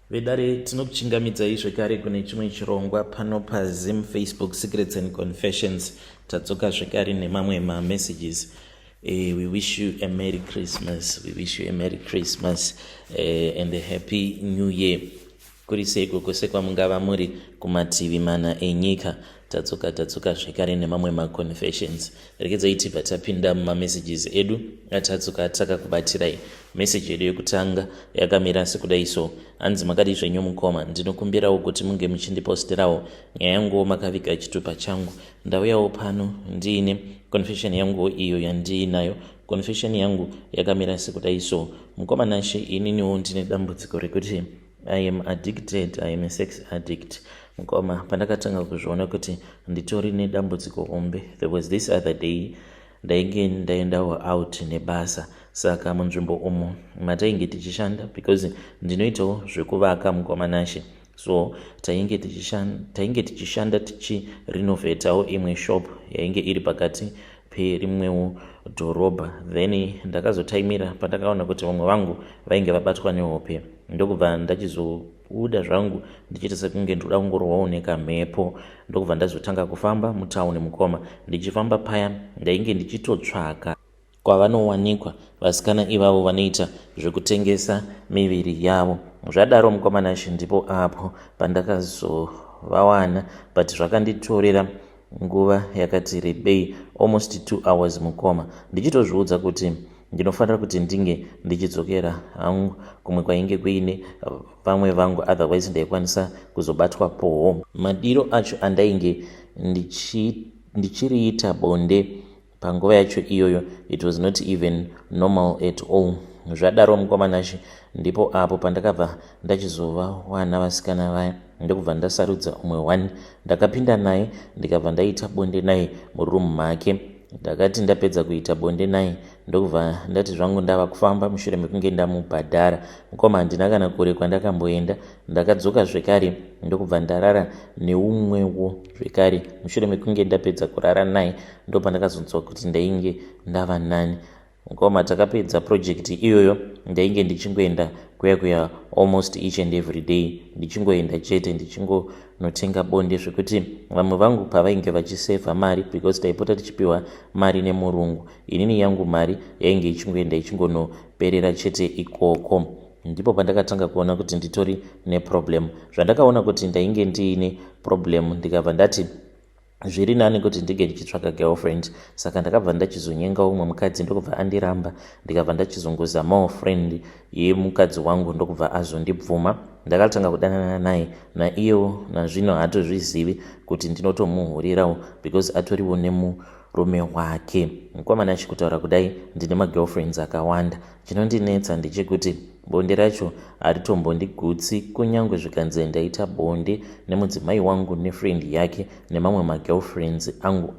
Vedare tinokuchingamidzai zvekare kune chimwe chirongwa pano paZim Facebook Secrets and Confessions. Tatsoka zvekare nemamwe messages. We wish you a Merry Christmas. We wish you a Merry Christmas and a Happy New Year. Kuri seiko kwose kwamungava muri kumativi mana enyika. Tatsoka zvekare nemamwe maconfessions. Regedzai tibva tapinda mumamessages edu atatsoka ataka kubatirai. Message yedu yekutanga yakamira sekudai so: hanzi makadi zvenyu mukoma, ndinokumbirawo kuti munge muchindiposterawo nyaya yangu makaviga chitupa changu. Ndauyawo pano ndiine confession yangu iyo yandiinayo. Confession yangu yakamira sekudai so: mukoma nashe, ininiwo ndine dambudziko rekuti I am addicted, I am a sex addict. Mukoma, pandakatanga kuzviona kuti nditori nedambudziko hombe, there was this other day ndainge ndaendawo out nebasa. Saka munzvimbo umo matainge tichishanda, because ndinoitawo zvekuvaka mukoma nashe, so tainge tichishanda tichirinovateawo imwe shop yainge iri pakati perimwewo dhorobha. Then ndakazotaimira pandakaona kuti vamwe vangu vainge vabatwa nehope, ndokubva ndachizobuda zvangu ndichiita sekunge ndoda kungorwawo nekamhepo. Ndokubva ndazotanga kufamba mutauni mukoma. Ndichifamba paya ndainge ndichitotsvaka kwavanowanikwa vasikana ivavo vanoita zvekutengesa miviri yavo. Zvadaro mukoma nashe, ndipo apo pandakazovawana, but zvakanditorera nguva yakati rebei, almost 2 hours mukoma, ndichitozviudza kuti ndinofanira kuti ndinge ndichidzokera hangu kumwe kwainge kuine vamwe vangu, otherwise ndaikwanisa kuzobatwa poho. Madiro acho andainge ndichiriita bonde panguva yacho iyoyo, it was not even normal at all. Zvadaro mukoma nashe, ndipo apo pandakabva ndachizovawana vasikana vaya, ndokubva ndasarudza umwe 1 ndakapinda naye ndikabva ndaita bonde naye murumu make. Ndakati ndapedza kuita bonde naye ndokubva ndati zvangu ndava kufamba mushure mekunge ndamubhadhara. Mukoma handina kana kure kwandakamboenda. Ndakadzoka zvekare ndokubva ndarara neumwewo zvekare. Mushure mekunge ndapedza kurara naye ndopandakazonzwa kuti ndainge ndava nani. Mukoma, takapedza project iyoyo. Ndainge ndichingoenda kuya almost each and every day, ndichingoenda chete ndichingonotenga bonde, zvekuti vamwe vangu pavainge vachisevha mari, because taipota tichipiwa mari nemurungu, inini yangu mari yainge ichingoenda ichingonoperera chete ikoko. Ndipo pandakatanga kuona kuti nditori neproblem. Zvandakaona kuti ndainge ndiine problem, ndikabva ndati zviri nani kuti ndige ndichitsvaka girlfriend. Saka ndakabva ndachizonyenga umwe mukadzi, ndokubva andiramba. Ndikabva ndachizongozamawo friend yemukadzi wangu, ndokubva azondibvuma. Ndakatanga kudanana naye, naiyewo nazvino haatozvizivi kuti ndinotomuhurirawo, because atoriwo nemurume wake. Mukoma nashe, kutaura kudai ndine magirlfriends akawanda. Chinondinetsa ndechekuti bonde racho haritombondigutsi, kunyange zvikanzi ndaita bonde nemudzimai wangu nefriend yake nemamwe magirlfriends angu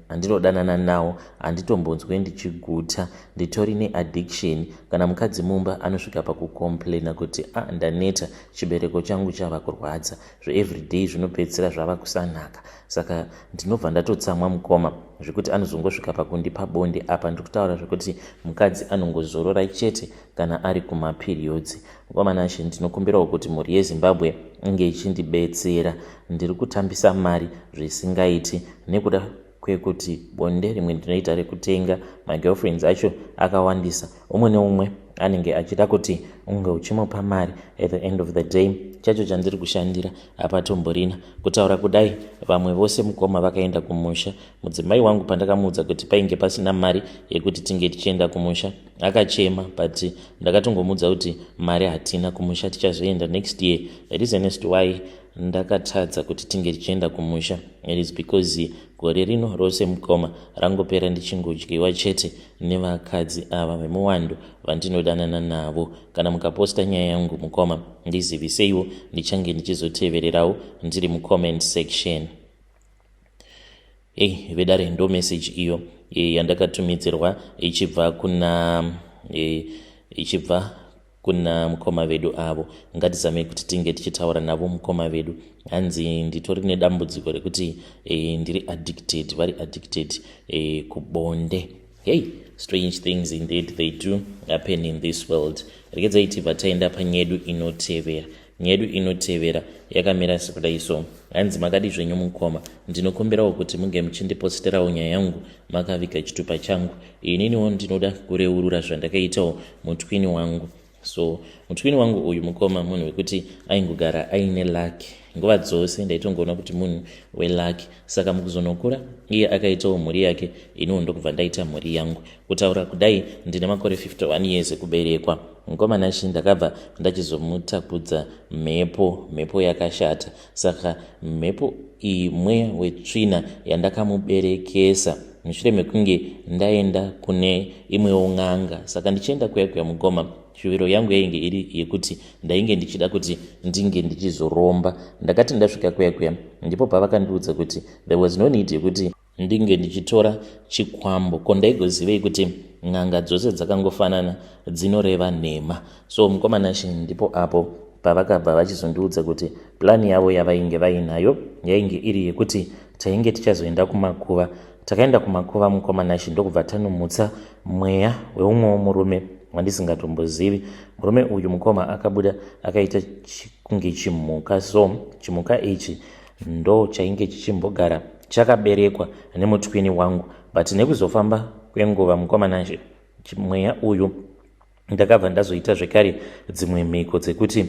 andinodanana nawo, handitombonzwe ndichiguta. Nditori neaddiction. Kana mukadzi mumba anosvika pakukomplaina kuti ndaneta, chibereko changu chava kurwadza, zveeveryday zvinopedzisira zvava kusanaka. Saka ndinobva ndatotsamwa mukoma, zvekuti anozongosvika pakundipa bonde. Apa ndikutaura zvekuti mukadzi anongozorora chete kana ari kumaperiods. Mukoma nashe, ndinokumbirawo kuti mhuri yeZimbabwe inge ichindibetsera. Ndiri kutambisa mari zvisingaiti nekuda kwekuti bonde rimwe ndinoita rekutenga, magirlfriends acho akawandisa. Umwe neumwe anenge achida kuti unge uchimupa mari. At the end of the day, chacho chandiri kushandira hapatomborina. Kutaura kudai, vamwe vose mukoma vakaenda kumusha. Mudzimai wangu pandakamuudza kuti painge pasina mari yekuti tinge tichienda kumusha, akachema, but ndakatongomuudza kuti mari hatina, kumusha tichazoenda next year. The reason as to why ndakatadza kuti tinge tichienda kumusha, it is because gore rino rose mukoma rangopera ndichingodyiwa chete nevakadzi ava vemuwando vandinodanana navo. Kana mukaposta nyaya yangu mukoma, ndiziviseiwo, ndichange ndichizotevererawo ndiri mucomment section. Vedare ndo message iyo yandakatumidzirwa ichibva kuna mukoma vedu avo. Ngatizame kuti tinge tichitaura navo mukoma vedu. Hanzi nditori nedambudziko rekuti ndiri addicted, vari addicted kubonde. Strange things indeed they do happen in this world. Regedzai tibva taenda panyedu inotevera. yedu inotevera yakamira sekudai. So hanzi makadi zvenyu mukoma, ndinokumbirawo kuti munge muchindiposterawo nyaya yangu makaviga chitupa changu. Ininiwo ndinoda kureurura zvandakaitawo mutwini wangu. So mutwini wangu uyu mukoma munhu wekuti aingogara aine luck nguva dzose, ndaitongoona kuti munhu weluck. Saka mukuzonokura iye akaitawo mhuri yake, iniwo ndokubva ndaita mhuri yangu. Kutaura kudai ndine makore 51 years ekuberekwa. Mukomana shi ndakabva ndachizomutakudza mhepo yakashata. Saka mhepo iyi mweya wetsvina yandakamuberekesa mushure mekunge ndaenda kune imwewo n'anga. Saka ndichienda kuya mukoma, shuviro yangu yainge iri yekuti ndainge ndichida kuti ndinge ndichizoromba. Ndakati ndasvika kuya ndipo pavakandiudza kuti there was no need yekuti ndinge ndichitora chikwambo, ko ndaigozivei kuti n'anga dzose dzakangofanana dzinoreva nhema. So mukomana shi ndipo apo pavakabva vachizondiudza kuti plani yavo yavainge vainayo yainge iri yekuti tainge tichazoenda kumakuva. Takaenda kumakuva mukomana shi ndokubva tanomutsa mweya weumwewo murume wandisingatombozivi. Murume uyu mukoma akabuda akaita kunge chimhuka. So chimhuka ichi ndo chainge chichimbogara chakaberekwa nemutwini wangu, but nekuzofamba kwenguva mukomana shi mweya uyu ndakabva ndazoita zvekare dzimwe mhiko dzekuti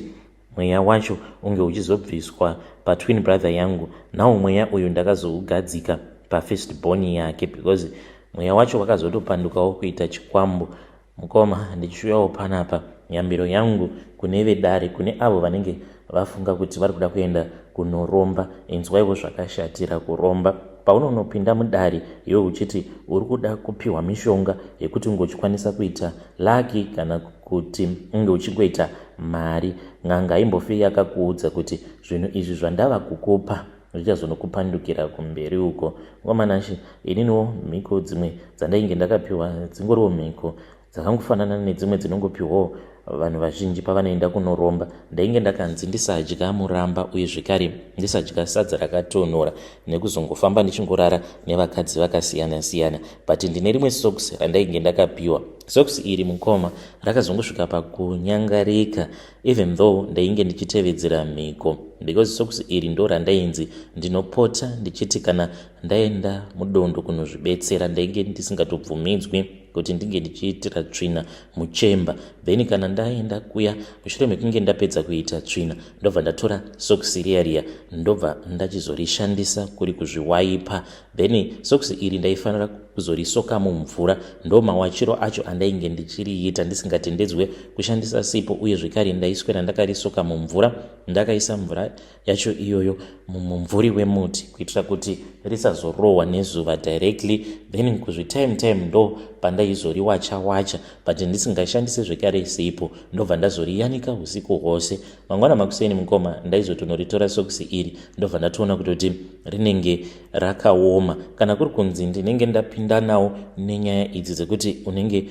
mweya wacho unge uchizobviswa patwin brother yangu. Nawo mweya uyu ndakazougadzika pafirst born yake, because mweya wacho wakazotopandukawo kuita chikwambo. Mukoma, ndichishuyawo panapa nyambiro yangu kune vedare, kune avo vanenge vafunga kuti vari kuda kuenda kunoromba. Inzwaiwo zvakashatira kuromba. Paunonopinda mudare iwe uchiti uri kuda kupiwa mishonga yekuti unge uchikwanisa kuita laki kana kuti unge uchingoita mari, n'anga haimbofi yakakuudza kuti zvinhu izvi zvandava kukupa zvichazonokupandukira kumberi uko. Ngomanashi ininiwo mhiko dzimwe dzandainge ndakapiwa dzingoriwo mhiko dzakangofanana nedzimwe dzinongopiwawo vanhu vazhinji pavanoenda kunoromba. Ndainge ndakanzi ndisadya muramba uye zvekare ndisadya sadza rakatonhora nekuzongofamba ndichingorara nevakadzi vakasiyana-siyana. But ndine rimwe sokisi randainge ndakapiwa. Sokisi iri mukoma rakazongosvika pakunyangarika even though ndainge ndichitevedzera mhiko, because sokisi iri ndo randainzi ndinopota ndichiti kana ndaenda mudondo kunozvibetsera ndainge ndisingatobvumidzwi kuti ndinge ndichiitira tsvina muchemba. Then kana ndaenda kuya mushure mekunge ndapedza kuita tsvina ndobva ndatora sokisi riya ndobva ndachizorishandisa kuri kuzviwaipa. Then sokisi iri ndaifanira kuzorisoka mumvura, ndo mawachiro acho andainge ndichiriita ndisingatendedzwe kushandisa sipo. Uye zvekare ndaiswera ndakarisoka mumvura, ndakaisa mvura yacho iyoyo mumumvuri wemuti kuitira kuti risazorohwa nezuva directly. Then kuzvitime ndo pandaizoriwacha, but ndisingashandise zvekare sipo ndobva ndazoriyanika usiku hwose. Mangwana makuseni mukoma ndaizotonoritora sokisi iri ndobva ndatoona kutoti rinenge rakaoma. Kana kuri kunzi ndinenge ndapinda nawo nenyaya idzi dzekuti unenge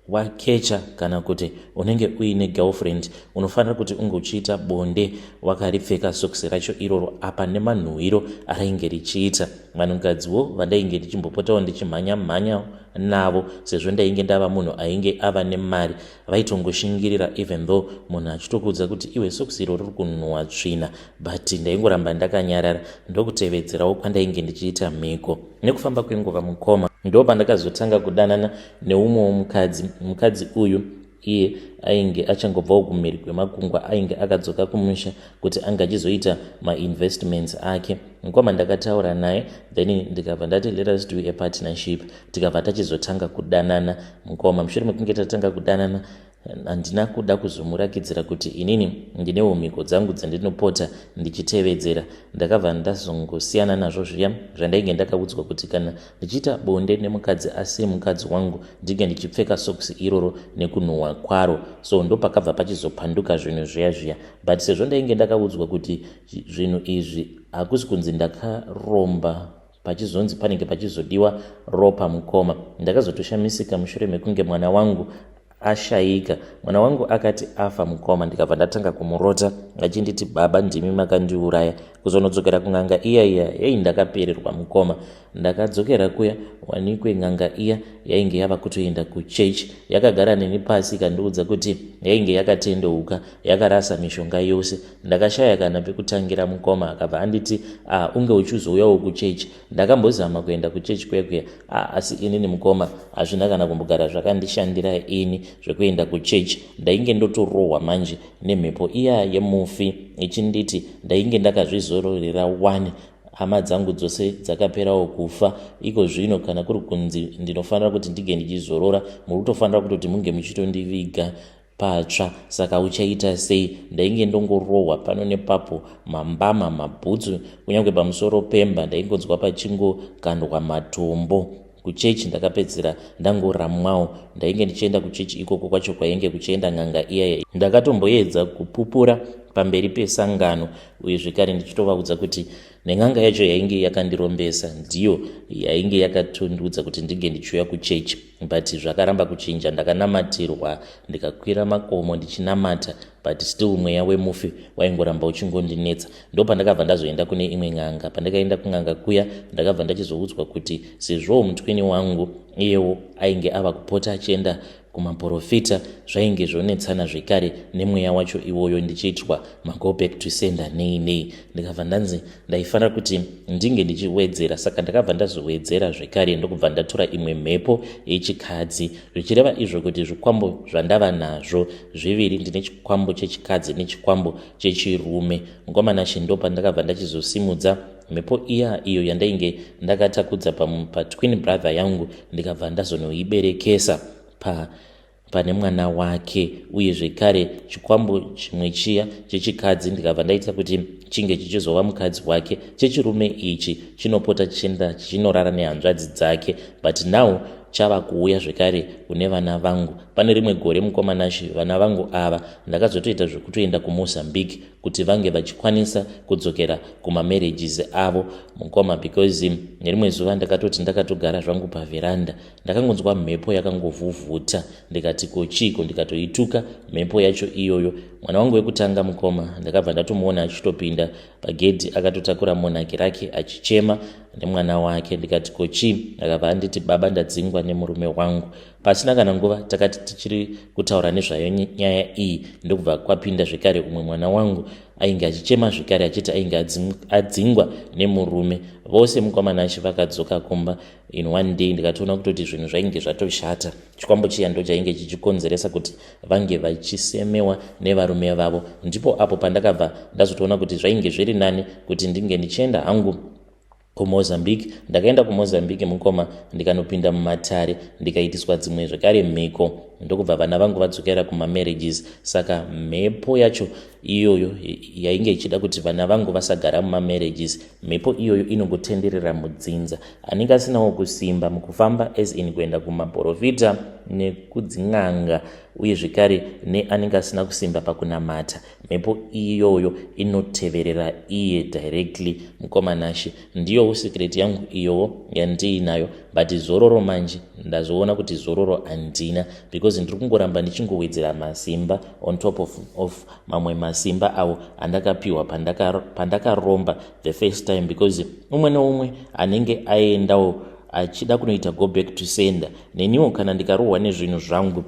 wakecha kana kuti unenge uine girlfriend, unofanira kuti unge uchiita bonde wakaripfeka sokisi racho iroro apa nemanhuhwiro arainge richiita. Vanhukadziwo vandainge ndichimbopotawo ndichimhanya navo, sezvo ndainge ndava munhu ainge ava nemari, vaitongoshingirira even though munhu achitokudza kuti iwe sokisi iro riri kunhuhwa tsvina, but ndaingoramba ndakanyarara ndokutevedzerawo kwandainge ndichiita mhiko. Nekufamba kwenguva mukoma ndo pandakazotanga kudanana neumwewo mukadzi uyu. Iye ainge achangobvawo kumhiri kwemakungwa, ainge akadzoka kumusha kuti anga achizoita mainvestments ake. Mukoma ndakataura naye, then ndikabva ndati let us do a partnership, tikabva tachizotanga kudanana. Mukoma mushure mekunge tatanga kudanana handina kuda kuzomurakidzira kuti inini ndinewo mhiko dzangu dzandinopota ndichitevedzera. Ndakabva ndazongosiyana nazvo zviya zvandainge ndakaudzwa kuti kana ndichiita bonde nemukadzi asi mukadzi wangu ndinge ndichipfeka sokisi iroro nekunhuhwa kwaro. So ndo pakabva pachizopanduka zvinhu zviya, but sezvo ndainge ndakaudzwa kuti zvinhu izvi hakusi kunzi ndakaromba pachizonzi panenge pachizodiwa ropa mukoma, ndakazotoshamisika mushure mekunge mwana wangu ashayika. Mwana wangu akati afa mukoma, ndikabva ndatanga kumurota achinditi baba, ndimi makandiuraya. Kuzonodzokera kun'anga iya ndakapererwa mukoma. Ndakadzokera kuya wanikwe n'anga iya yainge yava kutoenda kuchechi. Yakagara neni pasi ikandiudza kuti yainge yakatendeuka, yakarasa mishonga yose. Ndakashaya kana pekutangira mukoma. Akabva anditi unge uchizouyawo kuchechi. Ndakambozama kuenda kuchechi kwekuya, asi inini mukoma hazvina kana kumbogara zvakandishandira ini zvekuenda kuchechi. Ndainge ndotorohwa manje nemhepo iya yemufi ichinditi ndainge ndakazvizororera wani. Hama dzangu dzose dzakaperawo kufa. Iko zvino kana kuri kunzi ndinofanira kuti ndige ndichizorora, muri kutofanira kutoti munge muchitondiviga patsva. Saka uchaita sei? Ndainge ndongorohwa pano nepapo, mambama, mabhutsu, kunyange pamusoro pemba ndaingonzwa pachingokandwa matombo. Kuchechi ndakapedzera ndangoramwawo. Ndainge ndichienda kuchechi ikoko kwacho kwainge kuchienda n'anga iya. Ndakatomboedza kupupura pamberi pesangano, uye zvekare ndichitovaudza kuti nen'anga yacho yainge yakandirombesa ndiyo yainge yakatondudza kuti ndige ndichiuya kuchechi. But zvakaramba kuchinja. Ndakanamatirwa ndikakwira makomo ndichinamata, but still mweya wemufi waingoramba uchingondinetsa. Ndo pandakabva ndazoenda kune imwe n'anga. Pandakaenda kun'anga kuya ndakabva ndachizoudzwa kuti sezvo mutwini wangu iyewo ainge ava kupota achienda kumaprofita, zvainge zvonetsana zvekare nemweya wacho iwoyo ndichiitwa go back to sender nei. Ndikabva ndanzi ndaifanira kuti ndinge ndichiwedzera. Saka ndakabva ndazowedzera zvekare ndokubva ndatora imwe mhepo yechikadzi. Zvichireva izvo kuti zvikwambo zvandava nazvo zviviri, ndine chikwambo chechikadzi nechikwambo chechirume. Mukomana Shindo pandakabva ndachizosimudza mhepo iyo yandainge ndakatakudza patwin brother yangu, ndikabva ndazonoiberekesa pane mwana wake. Uye zvekare chikwambo chimwe chiya chechikadzi ndikabva ndaita kuti chinge chichizova mukadzi wake. Chechirume ichi chinopota chichienda chichinorara nehanzvadzi dzake, but now chava kuuya zvekare kune vana vangu. Pane rimwe gore mukomanashi vana vangu ava ndakazotoita zvekutoenda kuMozambique kuti vange vachikwanisa kudzokera kumamarriages avo mukoma, because nerimwe zuva ndakatoti ndakatogara zvangu paveranda ndakangonzwa mhepo yakangovhuvhuta. Ndikati kochiko, ndikatoituka mhepo yacho iyoyo. Mwana wangu wekutanga mukoma ndakabva ndatomuona achitopinda pagedhi akatotakura monaki rake achichema nemwana wake. Ndikati kochi? Akabva anditi baba, ndadzingwa nemurume wangu. Pasina kana nguva takati tichiri kutaura nezvayo nyaya iyi, ndokubva kwapinda zvekare umwe mwana wangu ainge achichema zvekare achiti ainge adzingwa nemurume. Vose mukomanashi vakadzoka kumba in one day. Ndikatoona kutoti zvinhu zvainge zvatoshata. Chikwambo chiya ndo chainge chichikonzeresa kuti vange vachisemewa nevarume vavo. Ndipo apo pandakabva ndazotoona kuti zvainge zviri nani kuti ndinge ndichienda hangu kuMozambique. Ndakaenda kuMozambique mukoma ndikanopinda mumatare ndikaitiswa dzimwe zvekare mhiko, ndokubva vana vangu vadzokera kumamarriages. Saka mhepo yacho iyoyo yainge ichida kuti vana vangu vasagara mumamarriages, mhepo iyoyo inongotenderera mudzinza. Anenge asinawo kusimba mukufamba as in kuenda kumaprofita nekudzin'anga, uye zvekare neanenge asina kusimba pakunamata, mhepo iyoyo inoteverera iye directly mukomanashi. Ndiyo secret yangu iyowo yandiinayo, but zororo manje ndazoona kuti zororo handina, because ndiri kungoramba ndichingowedzera masimba on top of mamwe masimba awo andakapiwa pandakaromba the first time, because umwe neumwe anenge aendawo achida kunoita go back to sender. Neniwo kana ndikarohwa nezvinhu zvangu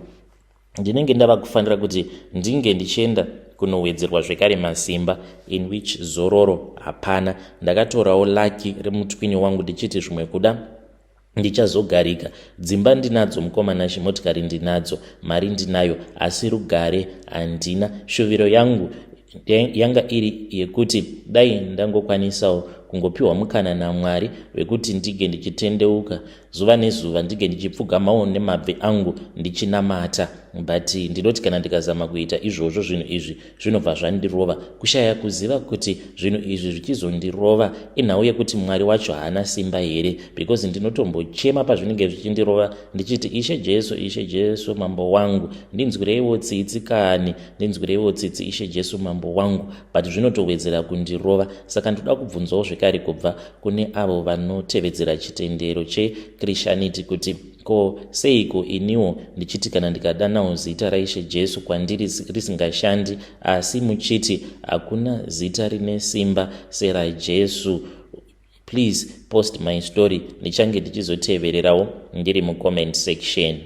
ndinenge ndava kufanira kuti ndinge ndichienda kunowedzerwa zvekare masimba, in which zororo hapana. Ndakatorawo laki remutwini wangu ndichiti zvimwe kuda ndichazogarika. Dzimba ndinadzo mukomanashi, motikari ndinadzo, mari ndinayo, asi rugare handina. Shuviro yangu yanga iri yekuti dai ndangokwanisawo kungopiwa mukana naMwari wekuti ndige ndichitendeuka zuva nezuva, ndige ndichipfugamawo nemabvi angu ndichinamata. But ndinoti kana ndikazama kuita izvozvo zvinhu izvi zvinobva zvandirova. Kushaya kuziva kuti zvinhu izvi zvichizondirova inhau yekuti Mwari wacho haana simba here, because ndinotombochema pazvinenge zvichindirova ndichiti Ishe Jesu, Ishe Jesu mambo wangu, ndinzwireiwo tsitsi kani, ndinzwireiwo tsitsi Ishe Jesu mambo wangu. But zvinotowedzera kundirova. Saka ndoda kubvunzawo zvekare kubva kune avo vanotevedzera chitendero cheChristianity kuti ko seiko iniwo ndichiti kana ndikadanawo zita raishe Jesu kwandiri risingashandi, asi muchiti hakuna zita rine simba seraJesu. Please post my story, ndichange ndichizotevererawo ndiri mucomment section.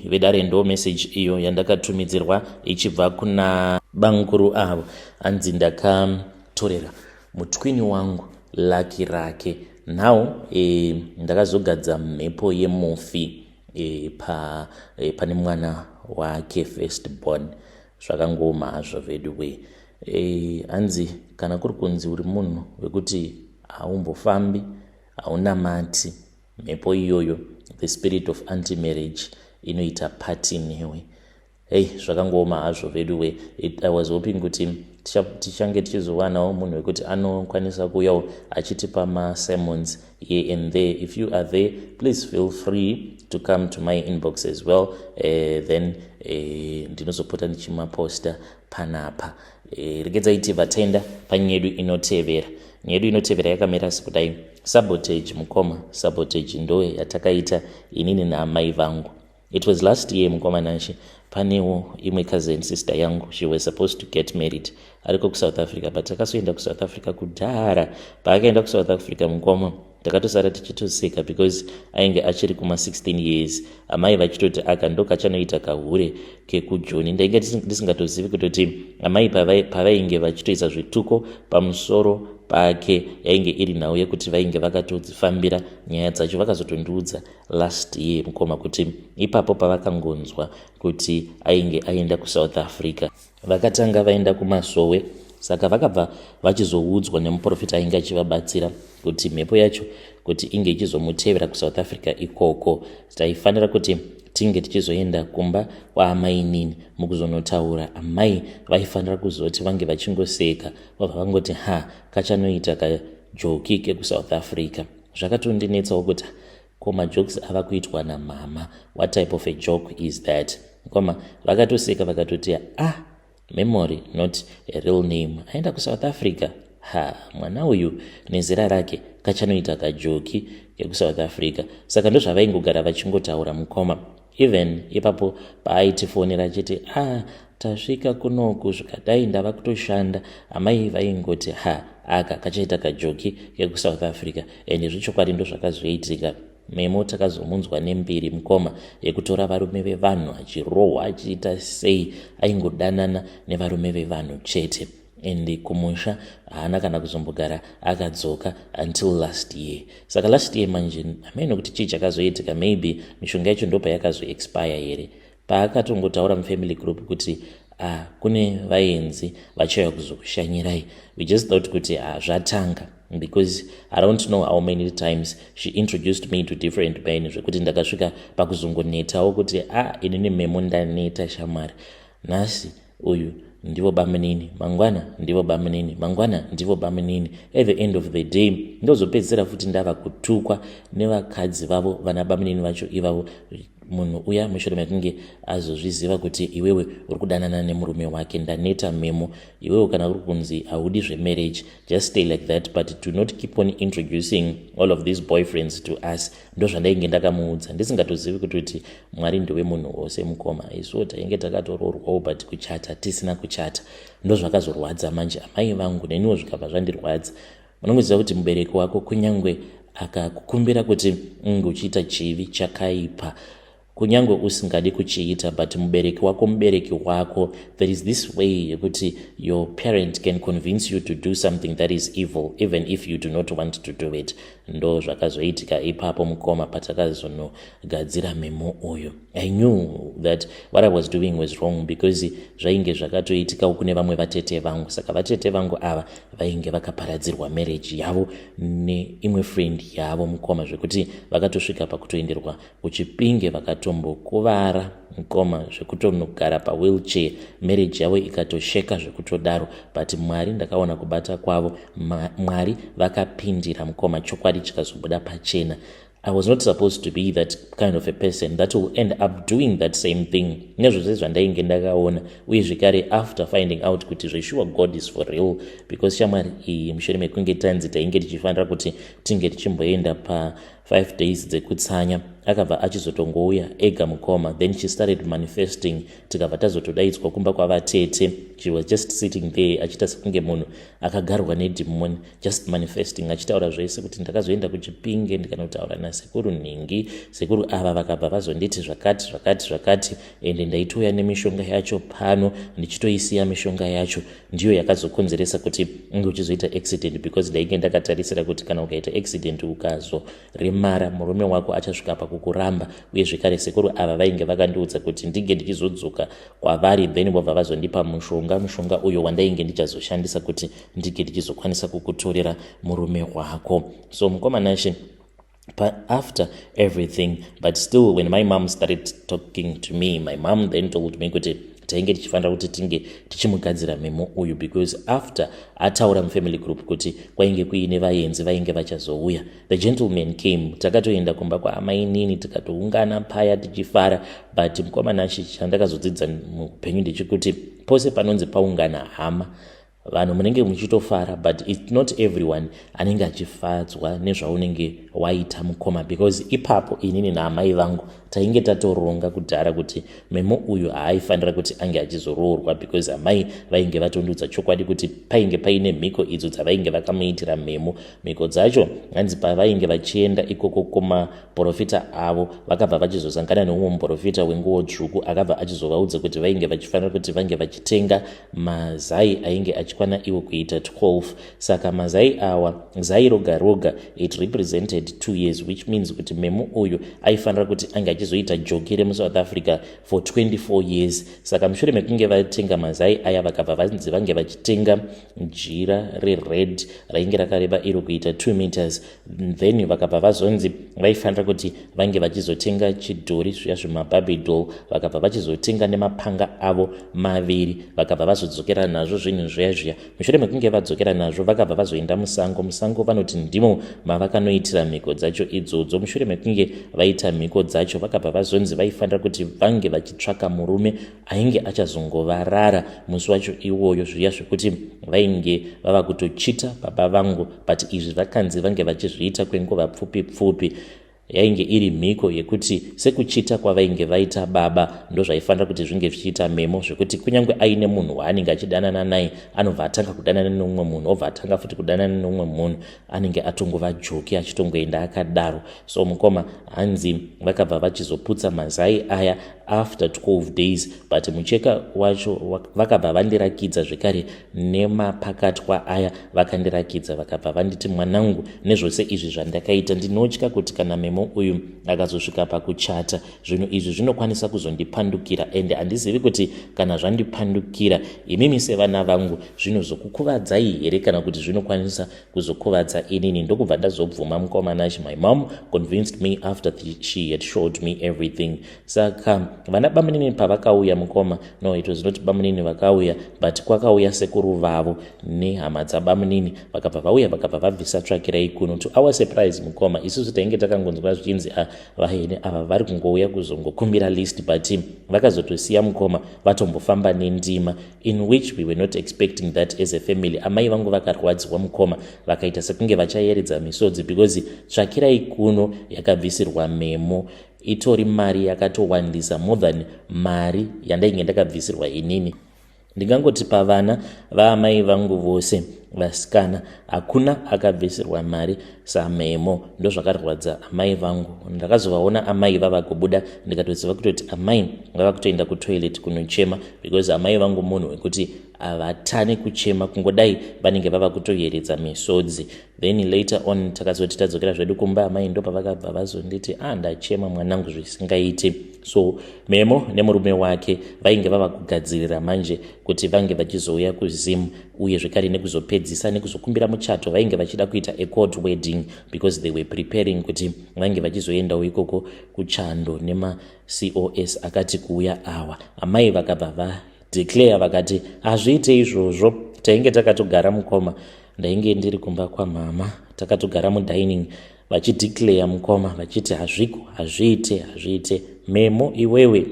Vedare ndo message iyo yandakatumidzirwa ichibva kuna banguru avo. Anzi ndakatorera mutwini wangu Lucky rake. Now ndakazogadza mhepo yemufi pane mwana wake first born. Zvakangoma hazvo veduwe. Anzi kana kuri kunzi uri munhu wekuti haumbofambi, haunamati, mhepo iyoyo, the spirit of anti-marriage, inoita pati newe. Zvakangoma hazvo veduwe. I was hoping kuti tichange tichizowanawo munhu wekuti anokwanisa kuuyawo achitipa masermons here and there. If you are there, please feel free to come to my inbox as well. Then ndinozopota ndichimaposta panapa. Regedzai vatenda panyedu inotevera. Nyedu inotevera yakamira sekudai: sabotage mukoma, sabotage ndoye yatakaita inini naamai vangu. It was last year mukoma nashi, panewo imwe cousin sister yangu, she was supposed to get married ariko kuSouth Africa, but takasoenda kuSouth Africa kudhara. Paakaenda kuSouth Africa mukoma takatosara tichitoseka because ainge achiri kuma 16 years. Amai vachitoti aka ndo kachanoita kahure kekujoni. Ndainge ndisingatozivi kutoti amai pavainge vachitoisa zvituko pamusoro pake yainge iri nhau yekuti vainge vakatodzifambira nyaya dzacho. Vakazotondiudza last year mukoma kuti ipapo pavakangonzwa kuti ainge aenda kuSouth Africa, vakatanga vaenda kumasowe. Saka vakabva vachizoudzwa nemuprofita ainge achivabatsira kuti mhepo yacho kuti inge ichizomutevera kuSouth Africa ikoko. Taifanira kuti tinge tichizoenda kumba kwaamai nini mukuzonotaura. Amai vaifanira kuzoti vange vachingoseka, vabva vangoti kachanoita kajoki kekuSouth Africa. Zvakatondinetsawo kuti ko majokes ava kuitwa namama, what type of a joke is that? Koma vakatoseka vakatoti memory not a real name. Aenda kuSouth Africa, mwana uyu nezera rake kachanoita kajoki kekuSouth Africa. Saka ndo zvavaingogara vachingotaura mukoma. Even ipapo paaitifonera achiti tasvika kunoku zvikadai ndava kutoshanda, amai vaingoti aka kachaita kajoki kekuSouth Africa. And zvichokwadi ndo zvakazoitika. Memo takazomunzwa nembiri mukoma yekutora varume vevanhu achirohwa achiita sei, aingodanana nevarume vevanhu chete. And kumusha haana kana kuzombogara akadzoka until last year. Saka last year manje ameno kuti chii chakazoitika, maybe mishonga yacho ndo payakazoexpire here. Paakatongotaura mufamily group kuti kune vaenzi vachauya kuzokushanyirai. We just thought kuti zvatanga, because I don't know how many times she introduced me to different men, zvekuti ndakasvika pakuzongonetawo kuti inini memo ndaneta shamwari. Nhasi uyu ndivo bamanini, mangwana ndivo bamanini, mangwana ndivo bamanini. At the end of the day ndozopedzera futi ndava kutukwa nevakadzi vavo vana bamanini vacho ivavo. Munhu uya mushure makunge azozviziva kuti iwewe uri kudanana nemurume wake, ndaneta memo. Iwewe kana uri kunzi haudi zvemarriage, just stay like that, but do not keep on introducing all of these boyfriends to us. Ndo zvandainge ndakamuudza ndisingatozivi kuti Mwari ndowe munhu wose mukoma. Isu tainge takatoroorwawo but kuchata tisina kuchata. Ndo zvakazorwadza manje amai vangu, neniwo zvikabva zvandirwadza. Munongoziva kuti mubereki wako kunyange akakukumbira kuti unge uchiita chivi chakaipa, kunyange usingadi kuchiita, but mubereki wako, there is this way yekuti your parent can convince you to do something that is evil even if you do not want to do it. Ndo zvakazoitika ipapo mukoma patakazonogadzira memo uyo. I knew that what I was doing was wrong because zvainge zvakatoitika kune vamwe vatete vangu. Saka vatete vangu ava vainge vakaparadzirwa marriage yavo neimwe friend yavo mukoma, zvekuti vakatosvika pakutoenderwa kuchipinge vakatombokuvara mukoma, zvekutonogara pawheelchair, marriage yavo ikatosheka zvekutodaro. But Mwari ndakaona kubata kwavo, Mwari vakapindira mukoma, chokwadi chikazobuda pachena. I was not supposed to be that kind of a person that will end up doing that same thing. Nezvose zvandainge ndakaona uye zvekare after finding out kuti zvesure God is for real, because shamwari iyi mushure mekunge tanzi tainge tichifanira kuti tinge tichimboenda pa 5 days dzekutsanya, akabva achizotongouya ega mukoma. Then she started manifesting, tikabva tazotodaidzwa kumba kwavatete. She was just sitting there achita sekunge munhu akagarwa nedhimoni, just manifesting, achitaura zvese kuti ndakazoenda kuchipinge ndikandotaura nasekuru Nhingi, sekuru ava vakabva vazonditi zvakati ende ndaitouya nemishonga yacho pano ndichitoisiya mishonga yacho, ndiyo yakazokonzeresa kuti unge uchizoita accident, because ndainge ndakatarisira kuti kana ukaita accident ukazoremara murume wako achasvika pakukuramba. Uye zvekare sekuru ava vainge vakandiudza kuti ndige ndichizodzoka kwavari, then vobva vazondipa mushonga uyo wandainge ndichazoshandisa kuti ndige ndichizokwanisa kukutorera murume wako. So mukomanashi, but after everything, but still when my mom started talking to me, my mom then told me kuti tainge tichifanira kuti tinge tichimugadzira memo uyu, because after ataura mufamily group kuti kwainge kuine vaenzi vainge vachazouya, the gentleman came. Takatoenda kumba kwaamainini tikatoungana paya tichifara. But mukomanashi, chandakazodzidza muupenyu ndechikuti pose panonzi paungana hama, vanhu munenge muchitofara, but it's not everyone anenge achifadzwa nezvaunenge waita mukoma, because ipapo inini naamai vangu tainge tatoronga kudhara kuti memo uyu haaifanira kuti ange achizoroorwa, because amai vainge vatondudza chokwadi kuti painge paine mhiko idzo dzavainge vakamuitira memo. Mhiko dzacho hanzi pavainge vachienda ikoko kumaprofita avo, vakabva vachizosangana neumwe muprofita wenguo tsvuku akabva achizovaudza kuti vainge vachifanira kuti vange vachitenga mazai ainge achikwana iwo kuita 12. Saka mazai awa, zai roga roga, it represented 2 years, which means kuti memo uyu aifanira kuti ange achizoita jokere muSouth Africa for 24 years. Saka mushure mekunge vatenga mazai aya, vakabva vanzi vange vachitenga jira rered rainge rakareba iro kuita 2 meters. Then vakabva vazonzi vaifanira kuti vange vachizotenga chidhori zviya zvemababydol, vakabva vachizotenga nemapanga avo maviri, vakabva vazodzokera nazvo zvinhu zviya. Mushure mekunge vadzokera nazvo, vakabva vazoenda musango vanoti ndimo mavakanoitira mhiko dzacho idzodzo. Mushure mekunge vaita mhiko dzacho, vakabva vazonzi vaifanira kuti vange vachitsvaka murume ainge achazongovarara musi wacho iwoyo, zviya zvekuti vainge vava kutochita baba vangu, but izvi vakanzi vange vachizviita kwenguva pfupi. Yainge iri mhiko yekuti sekuchita kwavainge vaita baba ndo zvaifanira kuti zvinge zvichiita memo, zvekuti kunyange aine munhu waanenge achidanana naye anobva atanga kudanana neumwe munhu, obva atanga futi kudanana neumwe munhu, anenge atongova joki achitongoenda akadaro. So mukoma hanzi vakabva vachizoputsa mazai aya after 12 days, but mucheka wacho vakabva vandirakidza zvekare nemapakatwa aya, vakandirakidza vakabva vanditi mwanangu, nezvose izvi zvandakaita ndinotya kuti kana memo uyu akazosvika pakuchata, zvinhu izvi zvinokwanisa kuzondipandukira, ende handizivi kuti kana zvandipandukira imimi sevana vangu zvinozokukuvadzai here kana kuti zvinokwanisa kuzokuvadza inini. Ndokubva ndazobvuma mukomanashi. My mom convinced me after she had showed me everything. Saka vana bamunini pavakauya mukoma, no, it was not bamunini vakauya, but kwakauya sekuru vavo nehama dzabamunini, vakabva vauya vakabva vabvisa tsvakirai kuno. To our surprise mukoma, isusu tainge takangonzwa zvichinzi vahene ava vari kungouya kuzongokumbira list, but vakazotosiya mukoma vatombofamba nendima, in which we were not expecting that as a family. Amai vangu vakarwadziwa mukoma, vakaita sekunge vachayeredza misodzi, because tsvakirai kuno yakabvisirwa memo itori mari yakatowandisa more than mari yandainge ndakabvisirwa inini. Ndingangoti pavana vaamai vangu vose vasikana hakuna akabvisirwa mari samemo, ndo zvakarwadza amai vangu. Ndakazovaona amai vava kubuda, ndikatoziva kutoti amai vava kutoenda kutoilet kunochema, because amai vangu munhu wekuti havatani kuchema, kungodai vanenge vava kutoyeredza misodzi. Then later on takazoti tadzokera zvedu kumba, amai ndo pavakabva vazonditi ndachema mwanangu zvisingaiti. So memo nemurume wake vainge vava kugadzirira manje kuti vange vachizouya kuzimu, uye zvekare nekuzopedzisa nekuzokumbira muchato vainge vachida kuita a court wedding, because they were preparing kuti vange vachizoendawo ikoko kuchando nema-COS akati kuuya awa. Amai vakabva vadeclare vakati hazviite izvozvo. Tainge takatogara mukoma, ndainge ndiri kumba kwamama, takatogara mudining, vachideclare mukoma vachiti hazviko, hazviite. Memo iwewe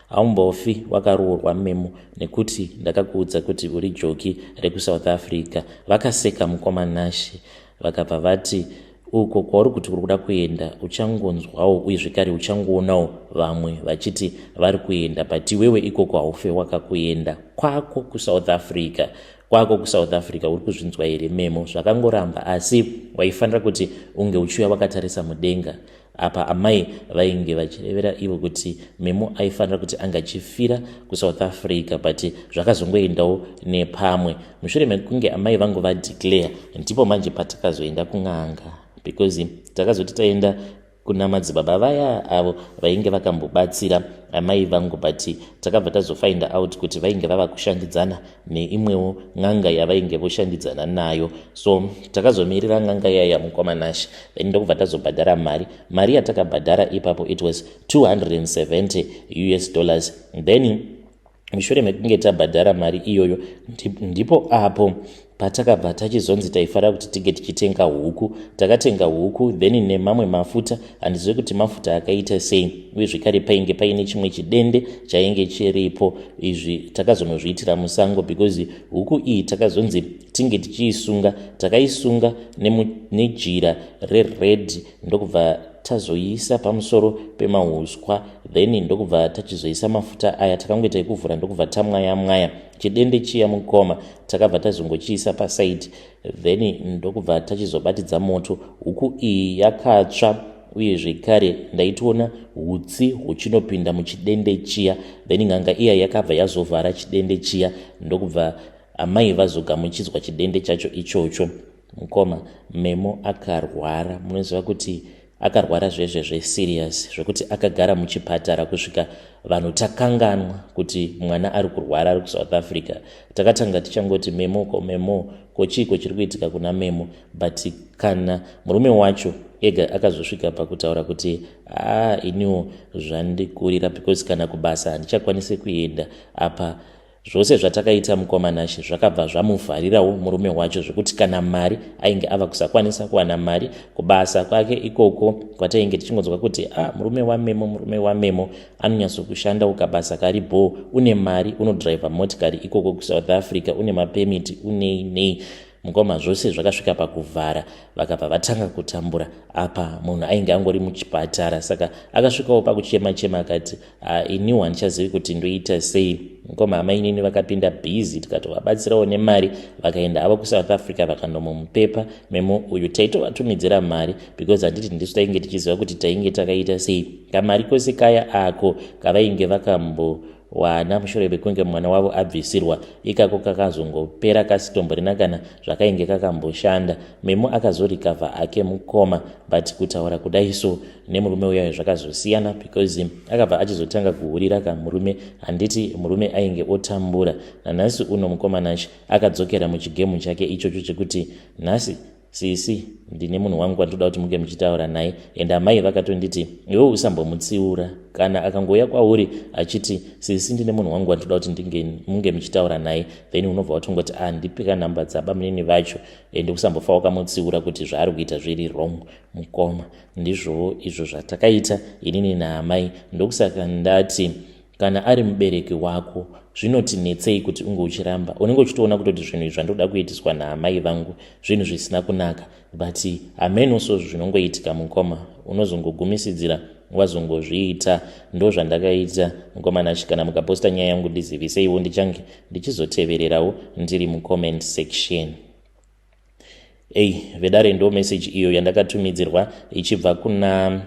haumbofi wakaroorwa memo, nekuti ndakakuudza kuti uri joki rekuSouth Africa. Vakaseka mukoma Nashi vakabva vati uko kwauri kuti uri kuda kuenda uchangonzwawo uye zvekare uchangoonawo vamwe vachiti vari kuenda, but iwewe ikoko haufe wakakuenda kwako kuSouth Africa. Uri kuzvinzwa here memo? Zvakangoramba, asi waifanira kuti unge uchiuya wakatarisa mudenga. Apa amai vainge vachirevera ivo kuti memo aifanira kuti anga achifira kuSouth Africa, but zvakazongoendawo nepamwe. Mushure mekunge amai vangu vadeclare, ndipo manje patakazoenda kun'anga, because takazoti taenda kuna madzibaba vaya avo vainge vakambobatsira amai vangu, but takabva tazofind out kuti vainge vava kushandidzana neimwewo n'anga yavainge voshandidzana nayo. So takazomirira n'anga yaya mukoma Nashi, then ndokubva tazobhadhara mari yatakabhadhara ipapo it was $270. Then mushure mekunge tabhadhara mari iyoyo, ndipo apo patakabva tachizonzi taifanira kuti tige tichitenga huku. Takatenga huku, then nemamwe mafuta, handizivi kuti mafuta akaita sei, uye zvekare painge paine chimwe chidende chainge chiripo. Izvi takazonozviitira musango, because huku iyi takazonzi tinge tichiisunga. Takaisunga nejira rered, ndokubva tazoisa pamusoro pemahuswa, then ndokubva tachizoisa mafuta aya takange taikuvhura, ndokubva tamwaya chidende chiya mukoma takabva tazongochiisa pasaidi, then ndokubva tachizobatidza moto. Huku iyi yakatsva, uye zvekare ndaitoona hutsi huchinopinda muchidende chiya, then n'anga iya yakabva yazovhara chidende chiya, ndokubva amai vazogamuchidzwa chidende chacho ichocho. Mukoma memo akarwara, munoziva kuti akarwara zvezveserious, zvekuti akagara muchipatara kusvika vanhu takanganwa kuti mwana ari kurwara ari kuSouth Africa. Takatanga tichangoti memo kochiko chiri kuitika kuna memo, but kana murume wacho ega akazosvika pakutaura kuti iniwo zvandikurira, because kana kubasa handichakwanisi kuenda apa. Zvose zvatakaita mukoma Nashi zvakabva zvamuvharirawo murume wacho, zvekuti kana mari ainge ava kusakwanisa kuwana mari kubasa kwake ikoko kwatainge tichingonzwa kuti murume wamemo anonyatsokushanda ukabasa karibo, une mari, unodhiraivha motikari ikoko kuSouth Africa, une mapemiti, unei. Mukoma zvose zvakasvika pakuvhara, vakabva vatanga kutambura. Apa munhu ainge angori muchipatara, saka akasvikawo pakuchema akati iniwo handichazivi kuti ndoita sei. Mukoma amai nini vakapinda bhizi, tikatovabatsirawo nemari, vakaenda ava kuSouth Africa vakandomupepa memo uyu. Taitovatumidzira mari, because handiti ndisu tainge tichiziva kuti tainge takaita sei. Kamari kose kaya ako kavainge vakambowana mushure mekunge mwana wavo abvisirwa, ikako kakazongopera kasitomborina kana zvakainge kakamboshanda. Memo akazorikavha ake mukoma, but kutaura kudaiso nemurume uyayo zvakazosiyana, because akabva achizotanga kuhurira kamurume, handiti murume ainge otambura. Nanhasi uno mukoma Nashi akadzokera muchigemu chake ichocho chekuti nhasi sisi ndine munhu wangu wandoda kuti muge muchitaura naye, ende amai vakatonditi iwe usambomutsiura. Kana akangouya kwauri achiti sisi ndine munhu wangu wandoda kuti munge muchitaura naye, then unobva watongoti ndipika namba dzabamunini vacho, ende usambofa wakamutsiura kuti zvaari kuita zviri wrong. Mukoma ndizvowo izvo zvatakaita inini naamai. Ndokusaka ndati kana ari mubereki wako zvinotinetsei kuti unge uchiramba, unenge uchitoona kutoti zvinhu izvi zvandoda kuitiswa naamai vangu zvinhu zvisina kunaka, but amenoso zvinongoitika mukoma, unozongogumisidzira wazongozviita. Ndo zvandakaita mukoma Nashi. Kana mukaposta nyaya yangu ndiziviseiwo, ndichange ndichizotevererawo ndiri mucomment section. Vedare ndo message iyo yandakatumidzirwa ichibva kuna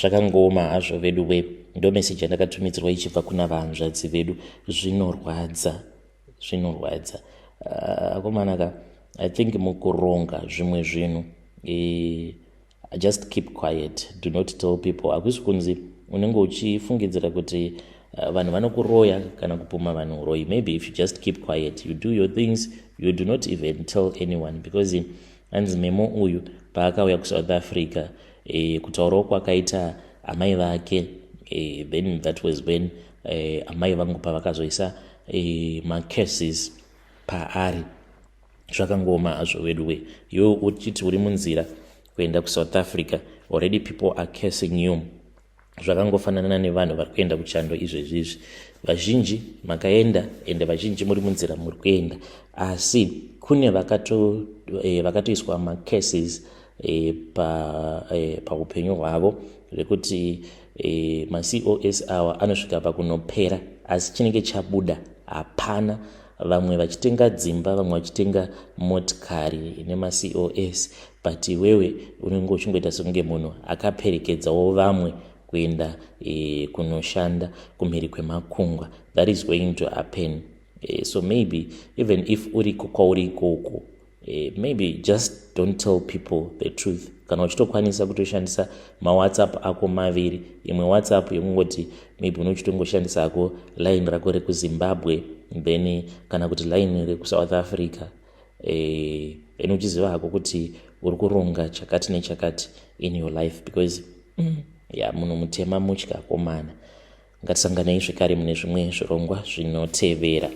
zvakangoma hazvo vedu we. Ndo message yandakatumidzirwa ichibva kuna vahanzvadzi vedu. Zvinorwadza akomanaka. I think mukuronga zvimwe zvinhu just keep quiet, do not tell people. Hakusi kunzi unenge uchifungidzira kuti vanhu vanokuroya kana kupuma vanhu uroyi. Maybe if you just keep quiet, you do your things, you do not even tell anyone, because hanzi memo uyu paakauya kuSouth Africa kutaurawo kwakaita amai vake, then that was when amai vangu pavakazoisa macases paari. Zvakangoma hazvo wedwe. Iwe uchiti uri munzira kuenda kuSouth Africa, already people are cursing you. Zvakangofanana nevanhu vari kuenda kuchando izvezvizvi. Vazhinji makaenda ende vazhinji muri munzira muri kuenda, asi kune vakatoiswa macases paupenyu hwavo zvekuti maCOS awa anosvika pakunopera, asi chinenge chabuda hapana. Vamwe vachitenga dzimba, vamwe vachitenga motikari nemaCOS, but iwewe unenge uchingoita sekunge munhu akaperekedzawo vamwe kuenda kunoshanda kumhiri kwemakungwa. That is going to happen. So maybe even if uriko kwauri ikoko, maybe just don't tell people the truth. Kana uchitokwanisa kutoshandisa mawhatsapp ako maviri, imwe whatsapp yekungoti maybe unochitongoshandisa ako line rako rekuZimbabwe, then kana kuti line rekuSouth Africa, uchiziva hako kuti uri kuronga chakati nechakati in your life, because munhu mutema mutya komana. Ngatisanganei zvekare mune zvimwe zvirongwa zvinotevera.